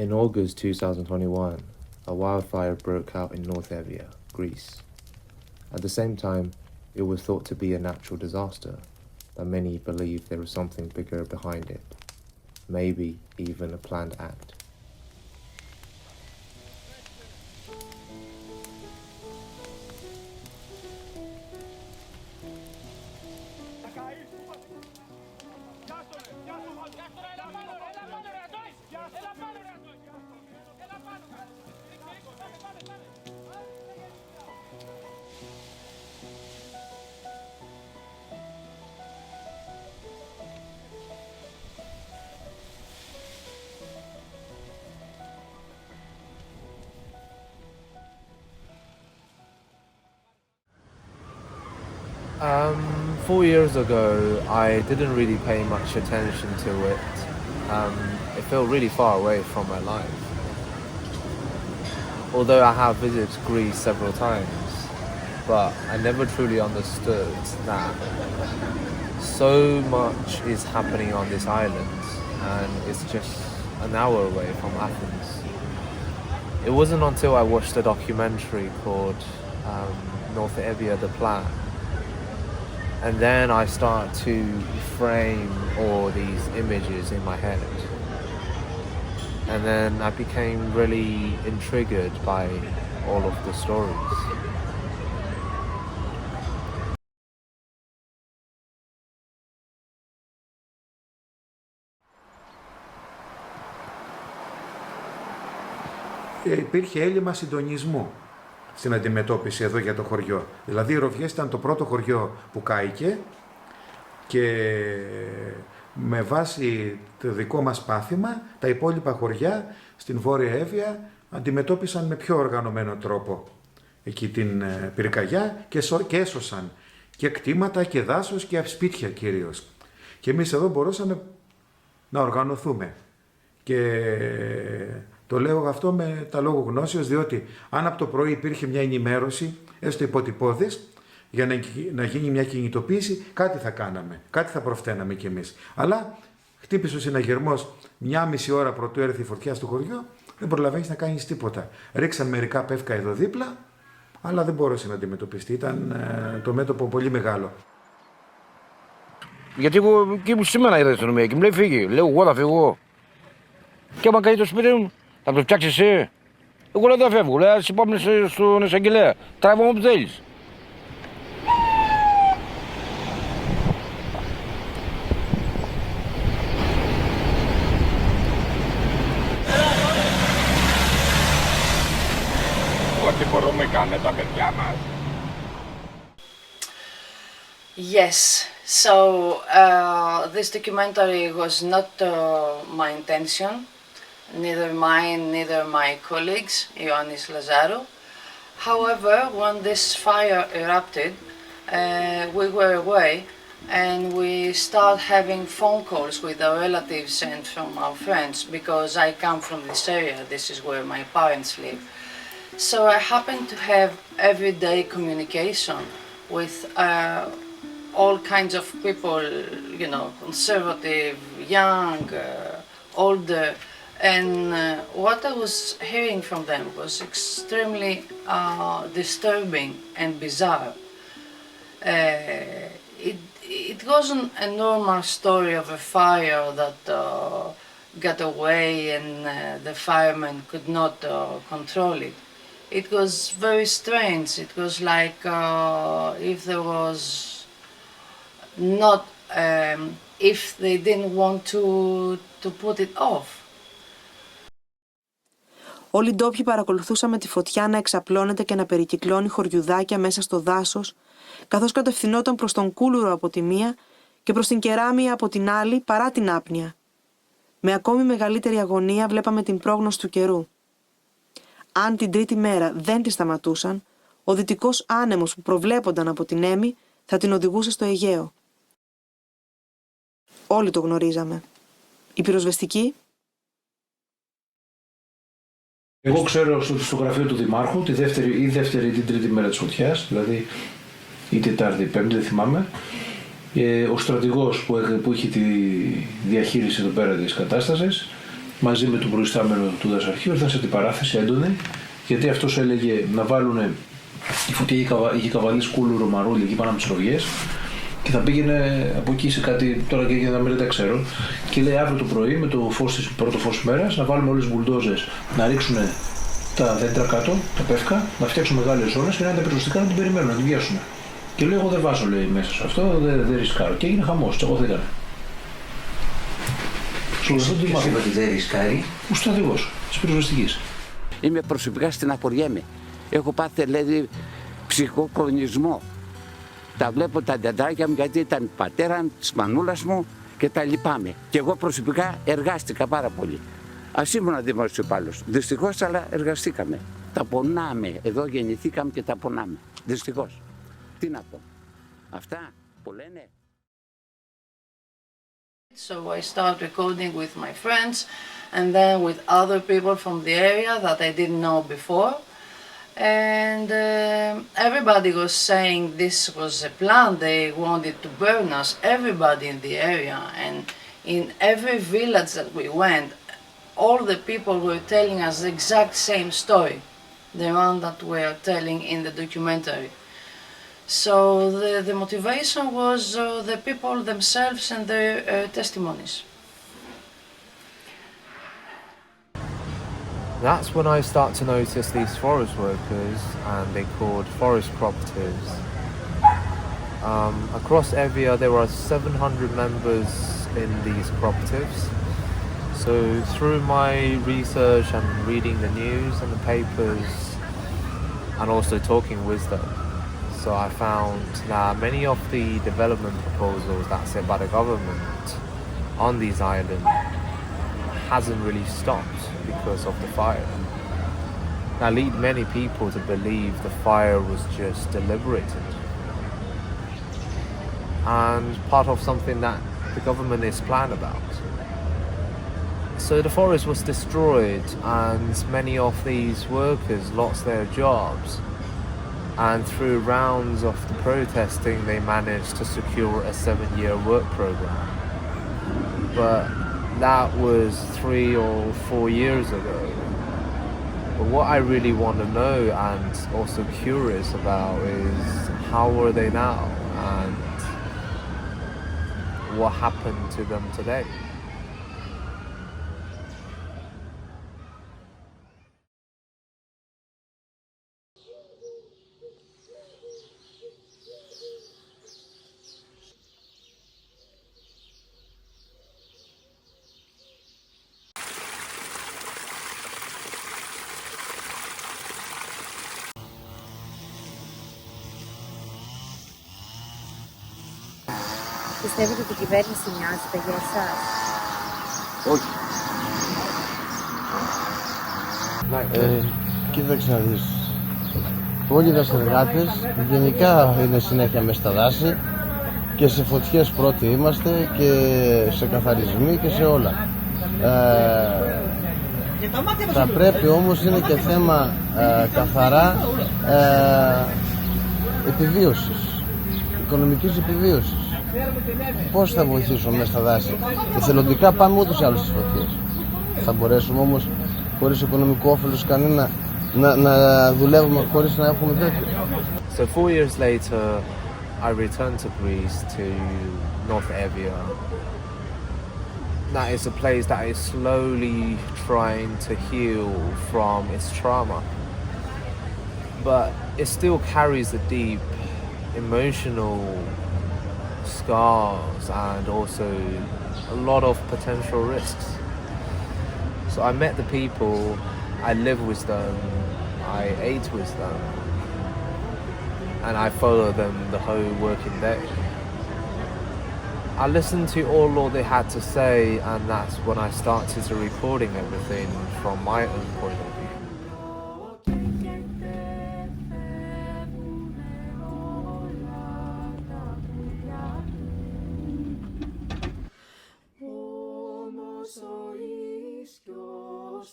In August 2021, a wildfire broke out in North Evia, Greece. At the same time, it was thought to be a natural disaster, but many believe there was something bigger behind it, maybe even a planned act. Four years ago, I didn't really pay much attention to it. It felt really far away from my life. Although I have visited Greece several times, but I never truly understood that so much is happening on this island, and it's just an hour away from Athens. It wasn't until I watched a documentary called Northern Evia, the Plan, and then I start to frame all these images in my head. And then I became really intrigued by all of the stories. Υπήρχε έλλειμμα συντονισμού στην αντιμετώπιση εδώ για το χωριό. Δηλαδή οι Ροβιές ήταν το πρώτο χωριό που κάηκε και με βάση το δικό μας πάθημα τα υπόλοιπα χωριά στην Βόρεια Εύβοια αντιμετώπισαν με πιο οργανωμένο τρόπο εκεί την πυρκαγιά και έσωσαν και κτήματα και δάσος και σπίτια κυρίως. Και εμείς εδώ μπορούσαμε να οργανωθούμε. Και το λέω αυτό με τα λόγου γνώσεως, διότι αν από το πρωί υπήρχε μια ενημέρωση, έστω υποτυπώδες, για να γίνει μια κινητοποίηση, κάτι θα κάναμε, κάτι θα προφταίναμε κι εμείς. Αλλά χτύπησε ο συναγερμός 1,5 ώρα πρωτού έρθει η φωτιά στο χωριό, δεν προλαβαίνεις να κάνεις τίποτα. Ρίξαν μερικά πεύκα εδώ δίπλα, αλλά δεν μπόρεσε να αντιμετωπιστεί. Ήταν το μέτωπο πολύ μεγάλο. Γιατί εγώ εκεί που σήμερα είδα η αστυνομία και μου λέει φύγει, λέω εγώ θα φύγω. Και άμα καεί το σπίτι μου, θα το φτιάξεις εσύ. Εγώ λέω δεν φεύγω, λέω ας πάμε στον εισαγγελέα, τράβω μου που θέλεις. Ό,τι μπορούμε κάνουμε τα παιδιά μας. Yes, so this documentary was not my intention, neither mine, neither my colleagues, Ioannis Lazaru. However, when this fire erupted, we were away and we started having phone calls with our relatives and from our friends because I come from this area, this is where my parents live. So I happened to have everyday communication with all kinds of people, you know, conservative, young, older, and what I was hearing from them was extremely disturbing and bizarre. It wasn't a normal story of a fire that got away and the firemen could not control it. It was very strange. It was like if there was not, if they didn't want to put it off. Όλοι οι ντόπιοι παρακολουθούσαμε τη φωτιά να εξαπλώνεται και να περικυκλώνει χωριουδάκια μέσα στο δάσος, καθώς κατευθυνόταν προς τον Κούλουρο από τη μία και προς την Κεράμια από την άλλη παρά την άπνοια. Με ακόμη μεγαλύτερη αγωνία βλέπαμε την πρόγνωση του καιρού. Αν την τρίτη μέρα δεν τη σταματούσαν, ο δυτικός άνεμος που προβλέπονταν από την Έμι θα την οδηγούσε στο Αιγαίο. Όλοι το γνωρίζαμε. Η πυροσβεστική. Εγώ ξέρω στο γραφείο του Δημάρχου τη δεύτερη ή την τρίτη μέρα της φωτιάς, δηλαδή η Τετάρτη ή Πέμπτη, δεν θυμάμαι, ο στρατηγός που είχε τη διαχείριση εδώ πέρα της κατάστασης μαζί με τον προϊστάμενο του δασαρχείου ήρθαν σε αντιπαράθεση έντονη, γιατί αυτός έλεγε να βάλουν η φωτιά είχε καβαλήσει κούλουρο μαρούλι εκεί πάνω από τις ροβιές και θα πήγαινε από εκεί σε κάτι, τώρα και για να μην τα ξέρω, και λέει αύριο το πρωί με το πρώτο φως μέρας να βάλουμε όλες τις μπουλντόζες να ρίξουν τα δέντρα κάτω, τα πεύκα, να φτιάξουν μεγάλες ζώνες και να είναι τα πυροσβεστικά να την περιμένουν, να την βιάσουν. Και λέει εγώ δεν βάζω, λέει, μέσα σε αυτό, δεν ρισκάρω. Και έγινε χαμός, τσακωθήκανε. Ποιος είπε ότι δεν ρισκάρει? Ο στρατηγός της πυροσβεστικής. Είμαι προσωπικά στεναχωριέμαι. Έχω πάθει, δηλαδή, ψυχοκρονισμό. Τα βλέπω τα δεντράκια μου γιατί ήταν πατέρα της μανούλας μου και τα λυπάμαι. Και εγώ προσωπικά εργάστηκα πάρα πολύ. Ας ήμουν δημόσιο υπάλληλος. Δυστυχώς, αλλά εργαστήκαμε. Τα πονάμε. Εδώ γεννηθήκαμε και τα πονάμε. Δυστυχώς. Τι να πω. Αυτά που λένε. So I start recording with my friends and then with other people from the area that I didn't know before. And everybody was saying this was a plan, they wanted to burn us, everybody in the area. And in every village that we went, all the people were telling us the exact same story, the one that we are telling in the documentary. So the motivation was the people themselves and their testimonies. That's when I start to notice these forest workers, and they're called forest cooperatives. Across Evia there are 700 members in these cooperatives. So through my research and reading the news and the papers and also talking with them, so I found that many of the development proposals that's set by the government on these islands hasn't really stopped because of the fire. That lead many people to believe the fire was just deliberated and part of something that the government is planned about. So the forest was destroyed and many of these workers lost their jobs, and through rounds of the protesting they managed to secure a 7-year work program. But that was 3 or 4 years ago. But what I really want to know and also curious about is how are they now and what happened to them today. Πιστεύετε ότι η κυβέρνηση νοιάζεται για εσάς? Όχι. Κοίταξε να δεις. Όλοι οι δασεργάτες γενικά είναι συνέχεια μες στα δάση και σε φωτιές πρώτοι είμαστε και σε καθαρισμοί και σε όλα. Θα πρέπει όμως, είναι και θέμα καθαρά επιβίωσης, οικονομικής επιβίωσης. Πώς θα βοηθήσω μέσα στα δάση? Εθελοντικά πάμε ούτως ή άλλως στις φωτιές. Θα μπορέσουμε όμως χωρίς οικονομικό όφελος κανένα να δουλεύουμε χωρίς να έχουμε τέτοιο? So 4 years later I returned to Greece, to Northern Evia. That is a place that is slowly trying to heal from its trauma, but it still carries a deep emotional scars and also a lot of potential risks. So I met the people, I lived with them, I ate with them, and I followed them the whole working day. I listened to all they had to say, and that's when I started to recording everything from my own point of view.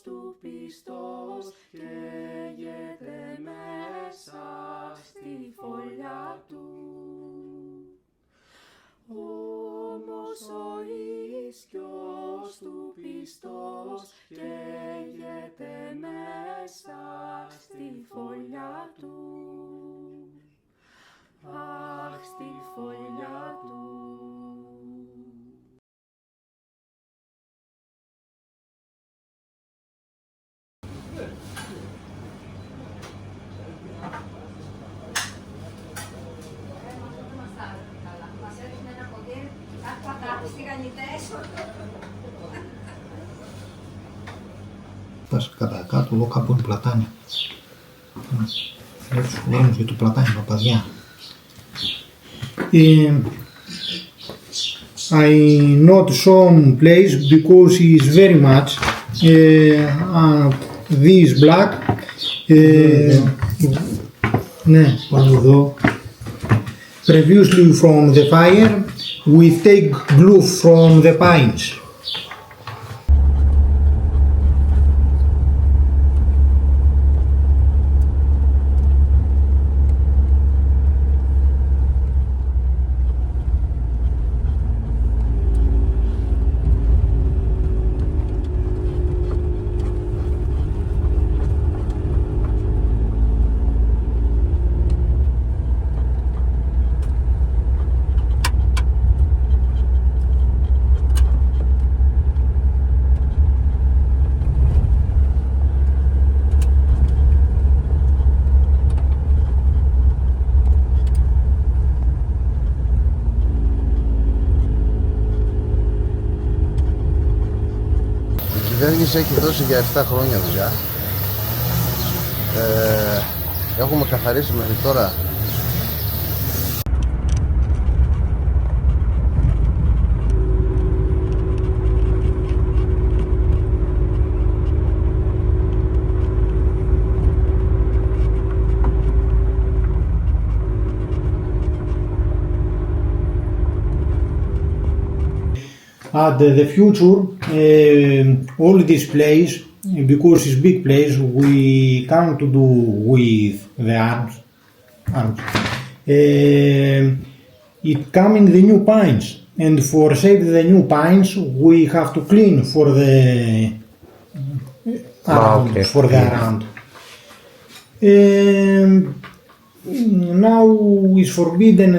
Του πιστός καίγεται μέσα στη φωλιά του. Όμως ο ίσκιος του πιστός Χριστός καίγεται μέσα στη φωλιά του. Αχ, στη φωλιά του. Κατά κάτω, εδώ κάπου είναι πλατάνια. Λέω τους δρόμους για το πλατάνι, παπαδιά. I not some place because it's very much this black. Ναι, πάνω εδώ. Previously from the fire, we take glue from the pines. Η κυβέρνηση έχει δώσει για 7 χρόνια δουλειά. Έχουμε καθαρίσει μέχρι τώρα At the future, all this place, because it's big place, we come to do with the arms. It coming the new pines, and for save the new pines, we have to clean for the around. Okay. For the around. Now is forbidden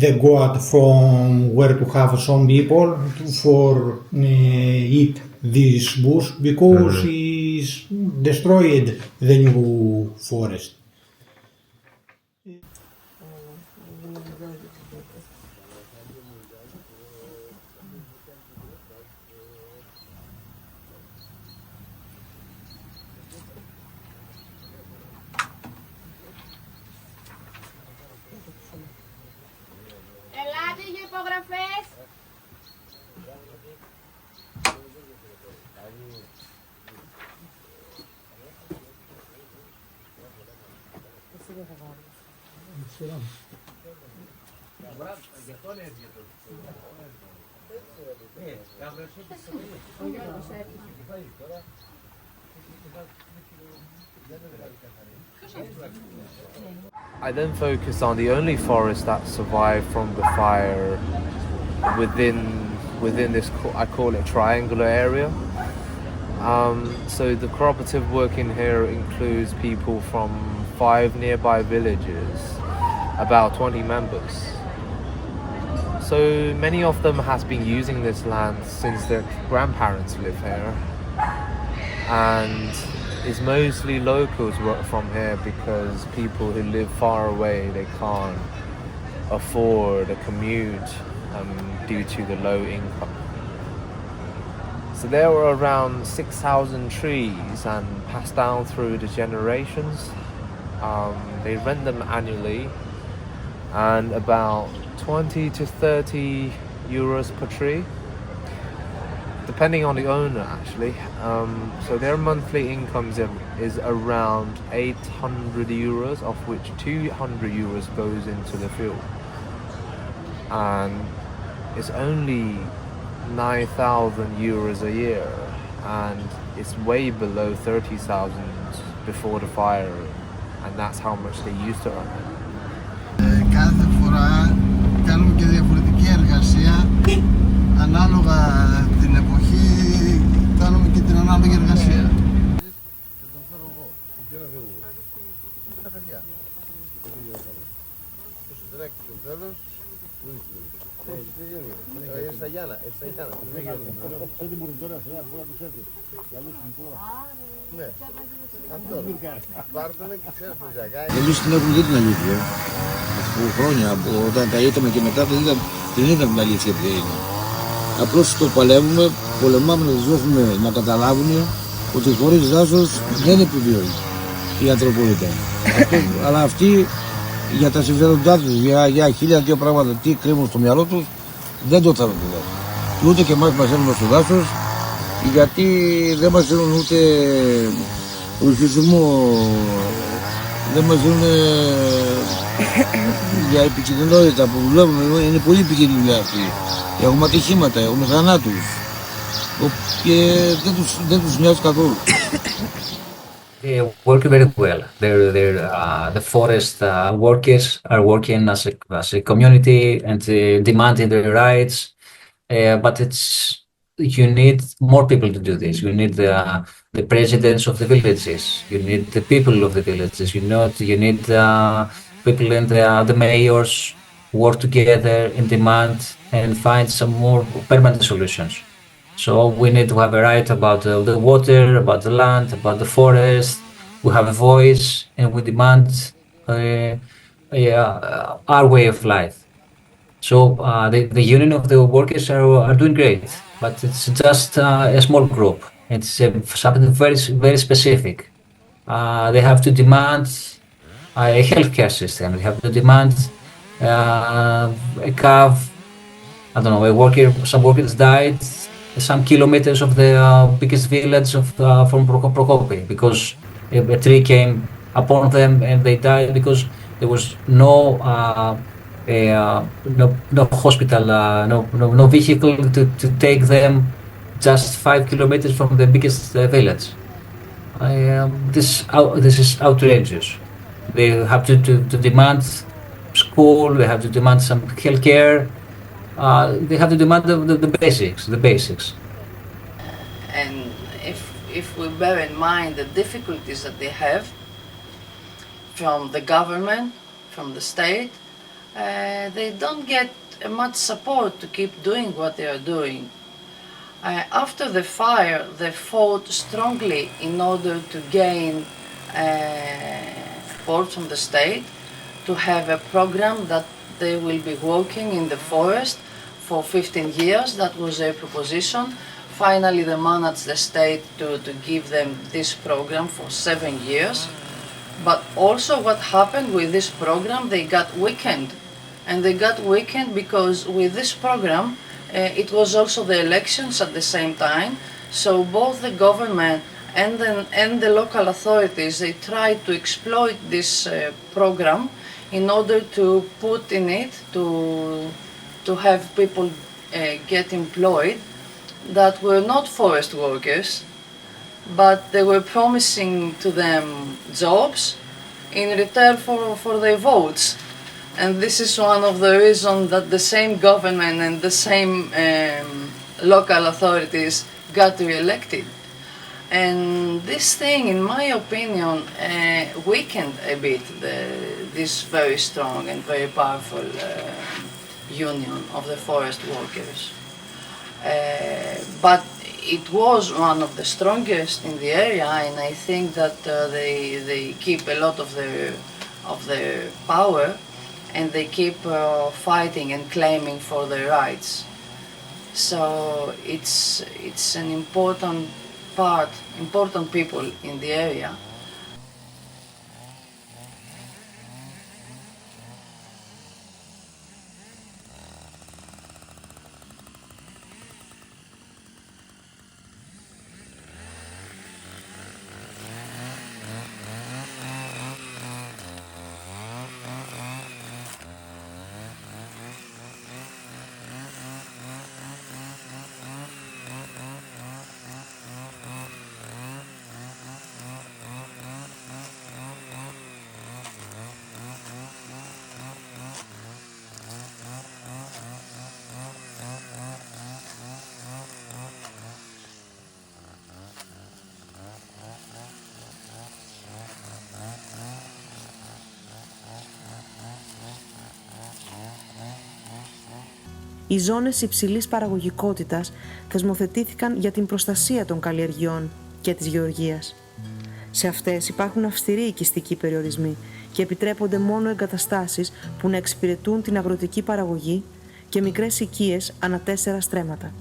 the goat from where to have some people for eat this bush because it's destroyed the new forest. Ελάτε για υπογραφές. I then focused on the only forest that survived from the fire within this, I call it triangular area. So the cooperative working here includes people from 5 nearby villages, about 20 members. So many of them has been using this land since their grandparents live here, and it's mostly locals work from here because people who live far away, they can't afford a commute due to the low income. So there were around 6,000 trees and passed down through the generations. They rent them annually, and about 20 to 30 euros per tree, depending on the owner actually. So their monthly income is around 800 euros, of which 200 euros goes into the field. And it's only 9,000 euros a year, and it's way below 30,000 before the fire, and that's how much they used to earn. Κάθε φορά κάνουμε και διαφορετική εργασία ανάλογα την εποχή τώρα σειρά, μπορεί να τους έρθει. Διαλύσουν τώρα. Ναι. Αυτό. Πάρτουνε και ξέρεις το ζακάκι. Εμείς την έχουμε δει την αλήθεια. Από χρόνια, όταν τα είδαμε και μετά την είδαμε την αλήθεια ποια είναι. Απλώς το παλεύουμε, πολεμάμε να τους δώσουμε να καταλάβουν ότι χωρίς δάσος δεν επιβιώνει η ανθρωπότητα. Αλλά αυτοί για τα συμφέροντά τους, για χίλια δύο πράγματα, τι κρύβουν στο μυαλό τους, δεν το θέλουν το δάσος. Και ούτε και εμάς μας έρνουν στο δάσος, γιατί δεν μας δίνουν ούτε ορχισμό, δεν μας δίνουν για επικοινωνία που δουλεύουμε, είναι πολύ επικίνδυνη δουλειά αυτή. Έχουμε ατυχήματα, έχουμε θανάτους και δεν τους νοιάζει καθόλου. They work very well. The forest workers are working as a community and demanding their rights. But you need more people to do this. You need the presidents of the villages. You need the people of the villages. You need people and the mayors work together and demand and find some more permanent solutions. So we need to have a right about the water, about the land, about the forest. We have a voice and we demand our way of life. So the union of the workers are doing great, but it's just a small group. It's something very, very specific. They have to demand a healthcare system. They have to demand a calf. I don't know. Some workers died some kilometers of the biggest village from Prokopi because a tree came upon them and they died because there was no hospital, no vehicle to take them just 5 kilometers from the biggest village. This is outrageous. They have to demand school. They have to demand some health care. They have to demand the basics. And if we bear in mind the difficulties that they have from the government, from the state, they don't get much support to keep doing what they are doing. After the fire, they fought strongly in order to gain support from the state, to have a program that they will be working in the forest for 15 years. That was their proposition. Finally, they managed the state to give them this program for 7 years. But also what happened with this program, they got weakened. And they got weakened because with this program, it was also the elections at the same time. So both the government and the local authorities, they tried to exploit this program in order to put in it, to have people get employed that were not forest workers, but they were promising to them jobs in return for their votes. And this is one of the reasons that the same government and the same local authorities got re-elected. And this thing, in my opinion, weakened a bit this very strong and very powerful union of the forest workers. But it was one of the strongest in the area, and I think that they keep a lot of their power, and they keep fighting and claiming for their rights. So it's an important people in the area. οι ζώνες υψηλής παραγωγικότητας θεσμοθετήθηκαν για την προστασία των καλλιεργειών και της γεωργίας. Σε αυτές υπάρχουν αυστηροί οικιστικοί περιορισμοί και επιτρέπονται μόνο εγκαταστάσεις που να εξυπηρετούν την αγροτική παραγωγή και μικρές οικίες ανά 4 στρέμματα.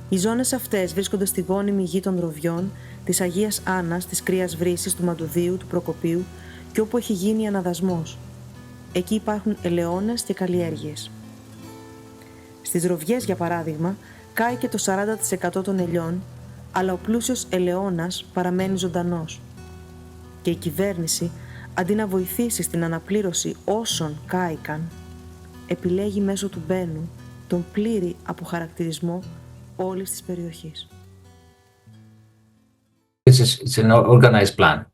Οι ζώνες αυτές βρίσκονται στη γόνιμη γη των Ροβιών, της Αγίας Άννας, της Κρύας Βρύσης, του Μαντουδίου, του Προκοπίου και όπου έχει γίνει αναδασμός. Εκεί υπάρχουν ελαιώνες και καλλιέργειες. Στις Ροβιές, για παράδειγμα, κάει και το 40% των ελιών, αλλά ο πλούσιος ελαιώνας παραμένει ζωντανός. Και η κυβέρνηση, αντί να βοηθήσει στην αναπλήρωση όσων κάηκαν, επιλέγει μέσω του μπένου τον πλήρη αποχαρακτηρισμό όλης της περιοχής. It's an organized plan.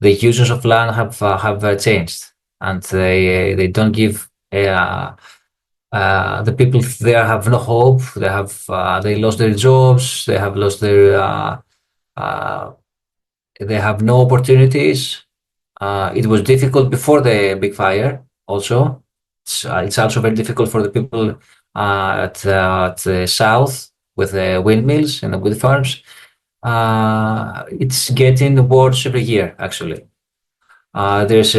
The users of land have changed, and they don't give the people there have no hope. They lost their jobs. They have lost their they have no opportunities. It was difficult before the big fire. Also, it's also very difficult for the people at the south with the windmills and the wind farms. It's getting worse every year, actually. There's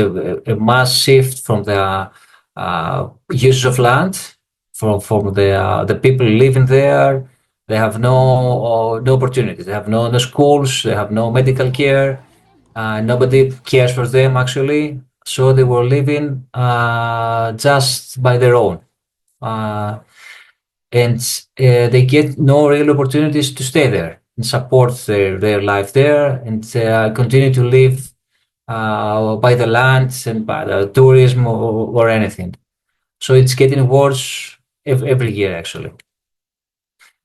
a mass shift from the use of land, from the people living there. They have no opportunities. They have no schools. They have no medical care. Nobody cares for them, actually. So they were living just by their own. And they get no real opportunities to stay there and support their life there and continue to live by the land and by the tourism or anything. So it's getting worse every year, actually.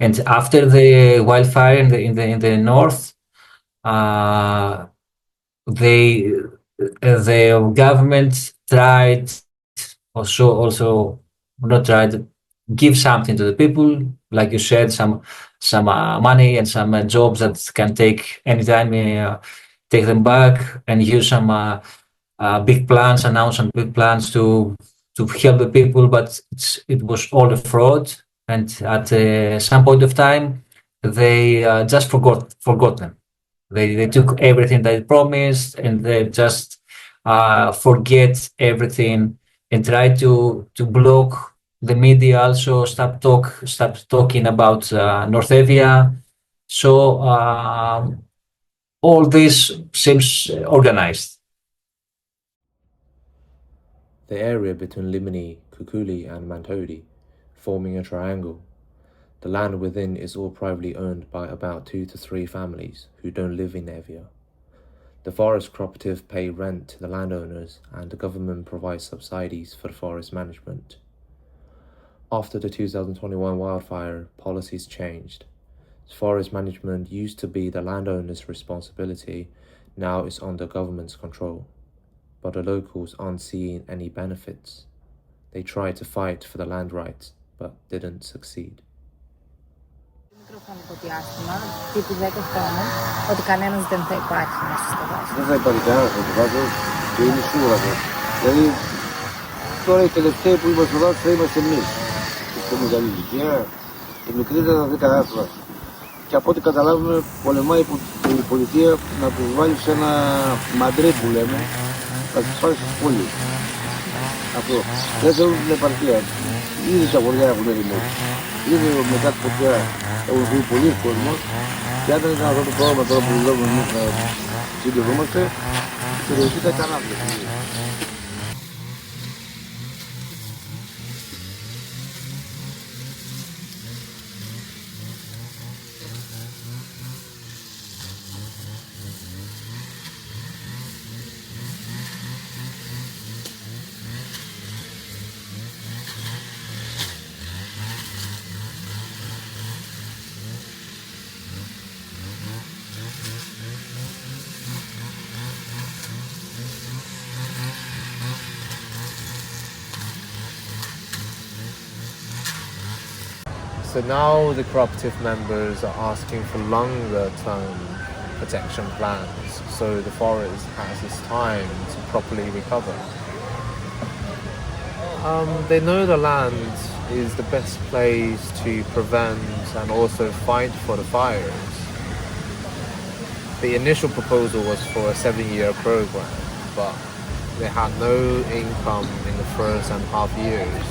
And after the wildfire in the north, the government tried also not tried to give something to the people, like you said, some money and some jobs that can take anytime, take them back and use some big plans, announce some big plans to help the people, but it was all a fraud. And at some point of time, they just forgot them. They took everything they promised, and they just forget everything and try to block the media. Also, stop talking about North Evia. So all this seems organized. The area between Limini, Kukuli and Mantodi, forming a triangle. The land within is all privately owned by about 2 to 3 families who don't live in Evia. The forest cooperative pay rent to the landowners, and the government provides subsidies for forest management. After the 2021 wildfire, policies changed. Forest management used to be the landowner's responsibility, now it's under government's control. But the locals aren't seeing any benefits. They tried to fight for the land rights, but didn't succeed. Μικροχρονικό διάστημα, τύπου 10 χρόνων, ότι κανένας δεν θα υπάρχει μέσα στο δάσος. Δεν θα υπάρχει κανένας στο δάσος και είναι σίγουρα αυτό. Δηλαδή, τώρα οι τελευταίοι που είμαστε στο δάσος θα είμαστε εμείς. Στη μεγάλη ηλικία, οι μικροί δεν θα δει κανένας στο δάσος. Και από ό,τι καταλάβουμε, πολεμάει η πολιτεία να τους βάλει σε ένα μαντρέ που λέμε, να τους πάρει στις πόλεις. Αυτό. Δεν θέλουν την επαρχία. Ήδη στα χωριά έχουν ερημώσει. Ήδη μετά τη φωτιά έχουν βγει πολλοί κόσμος. Και αν δεν ήταν αυτό το πρόγραμμα τώρα που δουλεύουμε εμείς να συντηρούμαστε, η περιοχή θα ήταν άπλετη. So now the cooperative members are asking for longer term protection plans so the forest has its time to properly recover. They know the land is the best place to prevent and also fight for the fires. The initial proposal was for a 7-year program, but they had no income in the first and half years.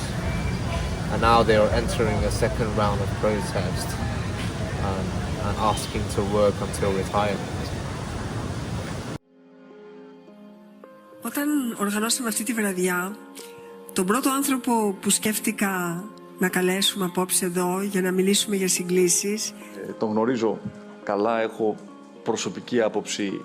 And now they are entering a second round of protest and asking to work until retirement. Όταν οργανώσαμε αυτή τη βραδιά, τον πρώτο άνθρωπο που σκέφτηκα να καλέσουμε απόψε εδώ για να μιλήσουμε για συγκλήσεις. Τον γνωρίζω καλά, έχω προσωπική άποψη.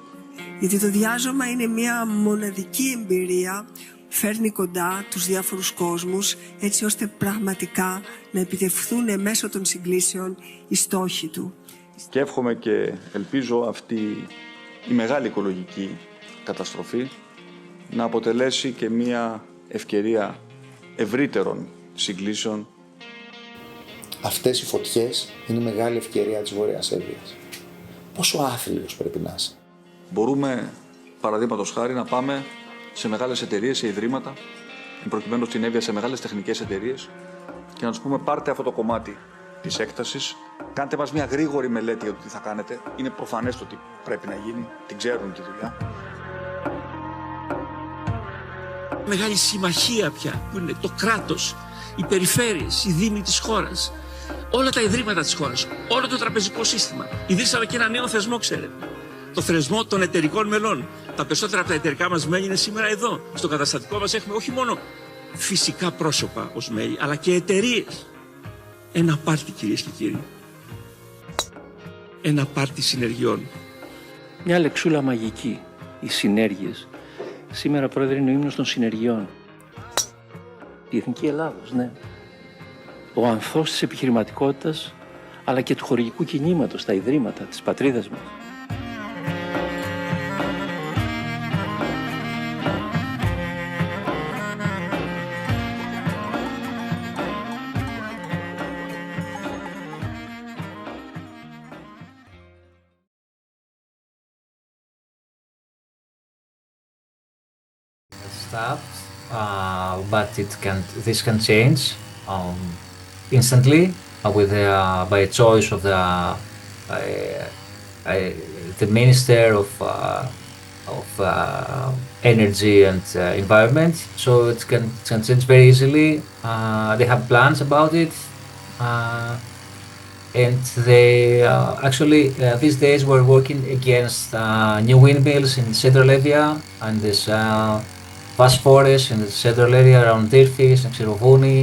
Γιατί το διάζωμα είναι μια μοναδική εμπειρία, φέρνει κοντά τους διάφορους κόσμους, έτσι ώστε πραγματικά να επιτευχθούν μέσω των συγκλήσεων οι στόχοι του. Και εύχομαι και ελπίζω αυτή η μεγάλη οικολογική καταστροφή να αποτελέσει και μια ευκαιρία ευρύτερων συγκλήσεων. Αυτές οι φωτιές είναι μεγάλη ευκαιρία της Βόρειας Εύβοιας. Πόσο άθλιος πρέπει να είσαι. Μπορούμε, παραδείγματος χάρη, να πάμε σε μεγάλες εταιρείες, σε ιδρύματα, προκειμένου στην Εύβοια σε μεγάλες τεχνικές εταιρείες και να τους πούμε πάρτε αυτό το κομμάτι της έκτασης, κάντε μας μια γρήγορη μελέτη για το τι θα κάνετε. Είναι προφανές το τι πρέπει να γίνει, την ξέρουν τη δουλειά. Μεγάλη συμμαχία πια, που είναι το κράτος, οι περιφέρειες, οι δήμοι της χώρας, όλα τα ιδρύματα της χώρας, όλο το τραπεζικό σύστημα. Ιδρύσαμε και ένα νέο θεσμό, ξέρετε. Το θεσμό των εταιρικών μελών. Τα περισσότερα από τα εταιρικά μας μέλη είναι σήμερα εδώ. Στο καταστατικό μας έχουμε όχι μόνο φυσικά πρόσωπα ως μέλη, αλλά και εταιρείες. Ένα πάρτι, κυρίες και κύριοι. Ένα πάρτι συνεργειών. Μια λεξούλα μαγική. Οι συνέργειες. Σήμερα, Πρόεδρε, είναι ο ύμνος των συνεργειών. Η Εθνική Ελλάδος, ναι. Ο ανθός της επιχειρηματικότητας, αλλά και του χορηγικού κινήματος, τα ιδρύματα της πατρίδας μας. But this can change instantly by a choice of the Minister of Energy and Environment. So it can change very easily. They have plans about it, and they actually these days we're working against new windmills in Central Evia and this vast forest in the central area around Delphis and Xirovouni,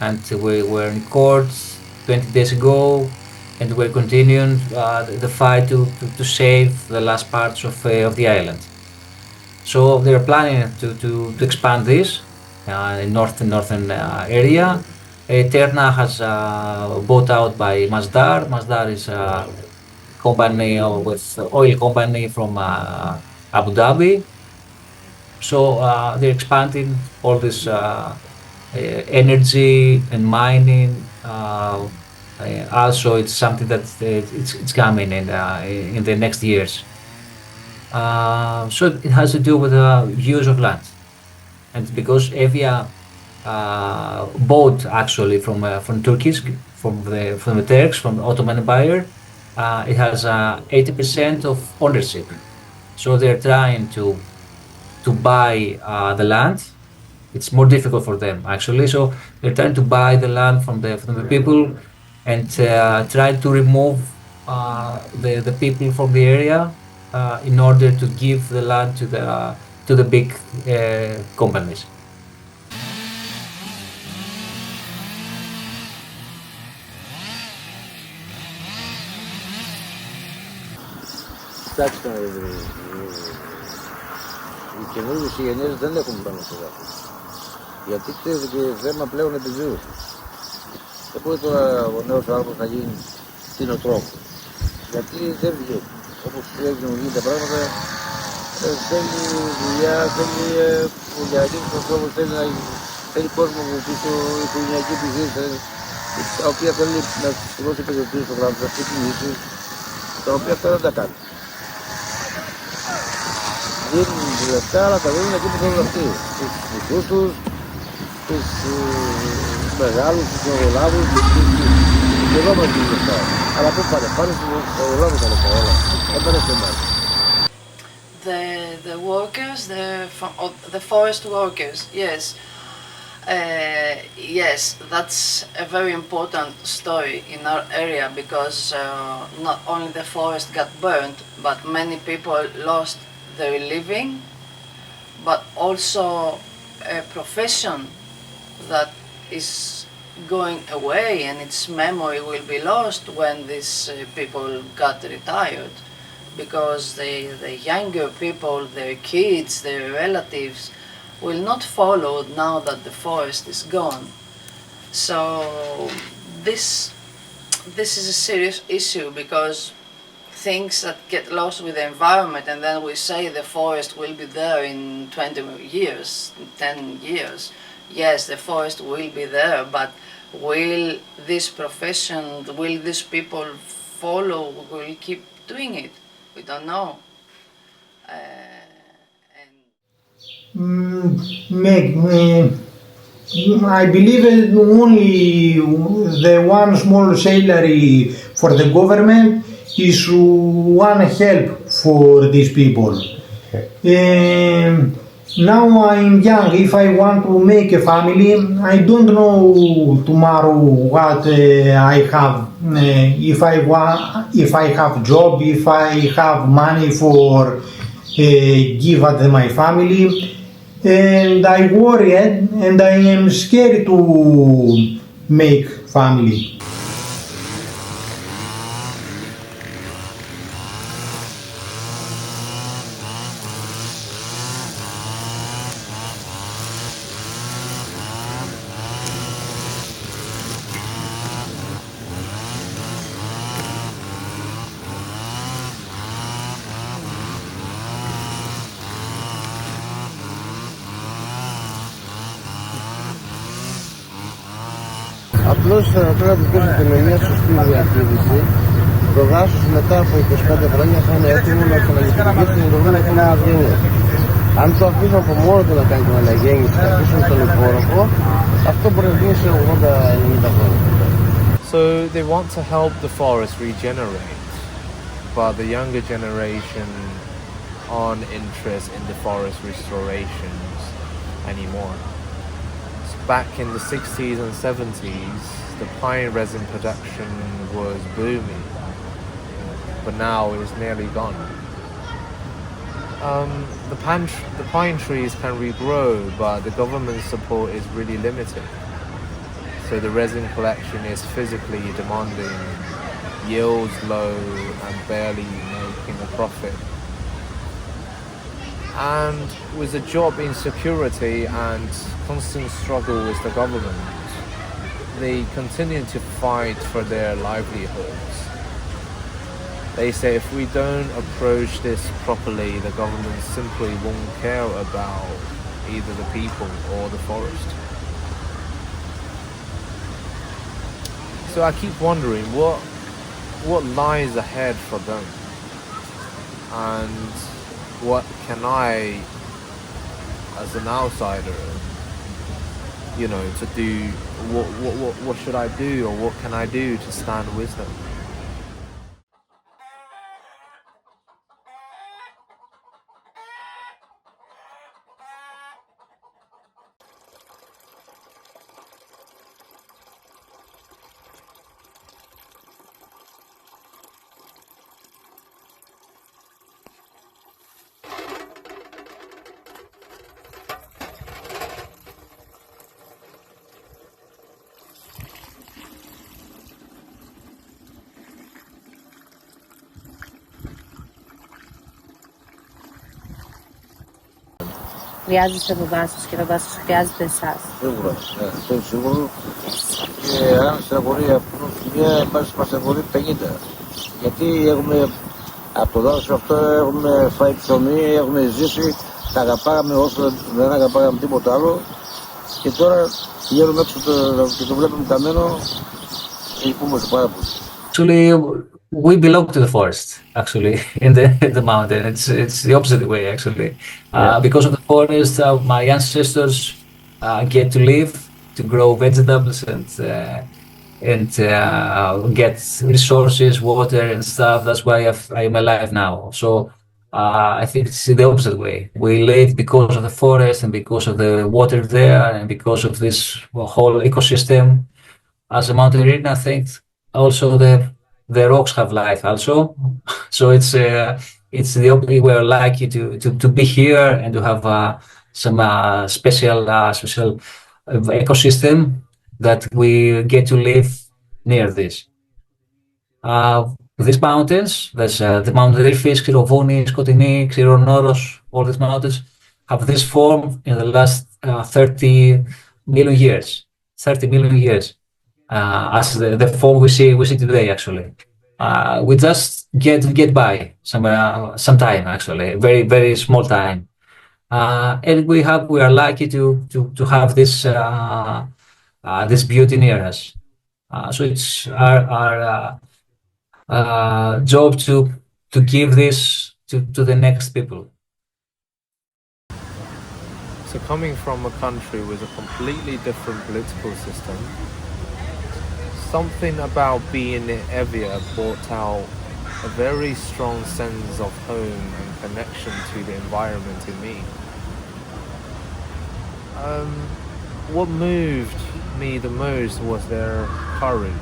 and we were in court 20 days ago, and we're continuing the fight to save the last parts of the island. So they're planning to expand this in northern area. Terna has bought out by Masdar. Masdar is a company with oil company from Abu Dhabi. So they're expanding all this energy and mining. Also, it's something that it's coming in the next years. So it has to do with the use of land, and because Evia bought actually from Turkish, from the Turks, from the Ottoman Empire, it has 80% of ownership. So they're trying to buy the land. It's more difficult for them actually. So they're trying to buy the land from the people and try to remove the people from the area in order to give the land to the big companies. Κοιτάξτε, οι καινούργιες γενιές δεν έχουν πάνω στο δάφο. Γιατί ξέρετε και θέμα πλέον επιβίωσης. Δεν μπορεί τώρα ο νέος άνθρωπος να γίνει κτηνοτρόφος. Γιατί δεν βγαίνει. Όπως έχουν γίνει τα πράγματα, θέλει δουλειά, θέλει δουλειακούς ανθρώπους, θέλει κόσμο που πίσω, οικογενειακή επιχείρηση, τα οποία θέλει να τους δώσει επιδοτήσεις στο κράτος, να φτιάξει τα οποία αυτά δεν τα κάνει. Δίνουν λεφτά, αλλά τα δίνουν εκεί που θέλουν αυτοί. Στους δικούς τους, στις μεγάλους, τους εργολάβους, και εδώ μας δίνουν λεφτά. Αλλά πού πάνε, πάνε στους εργολάβους τα λεφτά, όλα. Δεν πάνε σε εμάς. The workers, the forest workers, yes. Yes, that's a very important story in our area because not only the forest got burnt, but many people lost their living, but also a profession that is going away and its memory will be lost when these people got retired, because the younger people, their kids, their relatives will not follow now that the forest is gone. So this is a serious issue because things that get lost with the environment and then we say the forest will be there in 20 years, 10 years. Yes, the forest will be there, but will this profession, will these people follow, will keep doing it? We don't know. I believe only the one small salary for the government is one help for these people. Now I'm young. If I want to make a family, I don't know tomorrow what I have. If I have job, if I have money for give at my family, and I worry and I am scared to make family. Απλώς πρέπει να υπήρχε με μια σωστή διαχείριση. Το δάσος μετά από 25 χρόνια θα είναι έτοιμο να ξαναλειτουργήσει την επόμενη γενιά. Αν το αφήσουμε από μόνο του να κάνει την αναγέννηση και αφήσουμε τον υπόρροφο, αυτό μπορεί να γίνει σε 80-90 χρόνια. So they want to help the forest regenerate, but the younger generation aren't interested in the forest restorations anymore. Back in the 60s and 70s, the pine resin production was booming, but now it's nearly gone. The pine trees can regrow, but the government support is really limited. So the resin collection is physically demanding, yields low, and barely making a profit. And with the job insecurity and constant struggle with the government, they continue to fight for their livelihoods. They say if we don't approach this properly, the government simply won't care about either the people or the forest. So I keep wondering what lies ahead for them, and what can I, as an outsider, to do, what should I do, or what can I do to stand with them? Χρειάζεστε το δάσος και το δάσος χρειάζεται εσάς. Σίγουρα, αυτό είναι σίγουρο. Και αν στεναχωρεί αυτόν τη μία, μας στεναχωρεί 50. Γιατί έχουμε από το δάσος αυτό έχουμε φάει ψωμί, έχουμε ζήσει, τα αγαπάγαμε όσο δεν αγαπάγαμε τίποτα άλλο. Και τώρα βγαίνουμε έξω και το βλέπουμε καμένο και λυπούμαστε πάρα πολύ. Actually, we belong to the forest. Actually, in the mountain, it's the opposite way. Actually, because of the forest, my ancestors get to live to grow vegetables and get resources, water and stuff. That's why I am alive now. So I think it's the opposite way. We live because of the forest and because of the water there and because of this whole ecosystem. As a mountaineer, I think also the rocks have life also. So it's the we're lucky to be here and to have some special ecosystem that we get to live near this. These mountains, there's the Mount Rifis, Xirovouni, Skotini, Xironoros, all these mountains have this form in the last 30 million years. 30 million years. As the form we see today, actually. We just get by some time, actually, very, very small time. And we are lucky to have this this beauty near us. So it's our job to give this to the next people. So coming from a country with a completely different political system, something about being in Evia brought out a very strong sense of home and connection to the environment in me. What moved me the most was their courage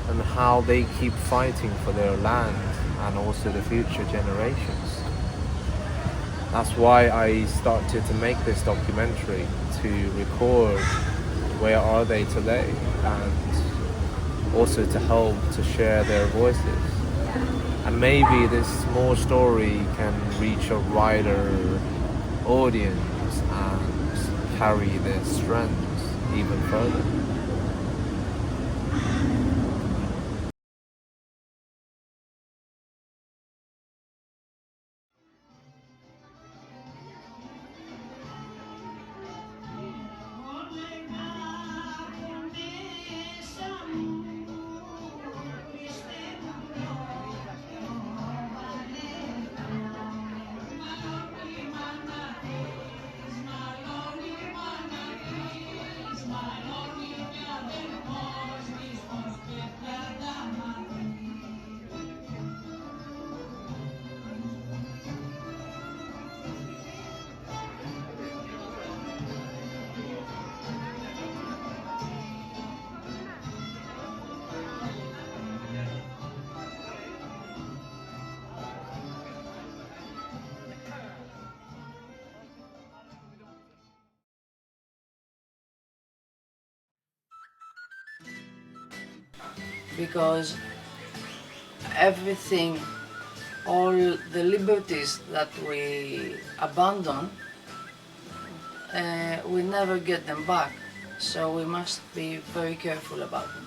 and how they keep fighting for their land and also the future generations. That's why I started to make this documentary, to record where are they today and also to help to share their voices. And maybe this small story can reach a wider audience and carry their strength even further. Because everything, all the liberties that we abandon, we never get them back. So we must be very careful about them.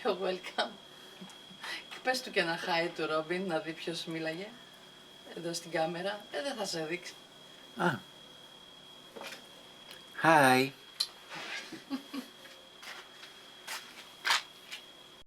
You're welcome. Πες του και ένα hi του Ρόμπιν, να δει ποιος μίλαγε. Εδώ στην κάμερα. Δεν θα σε δείξει. Hi.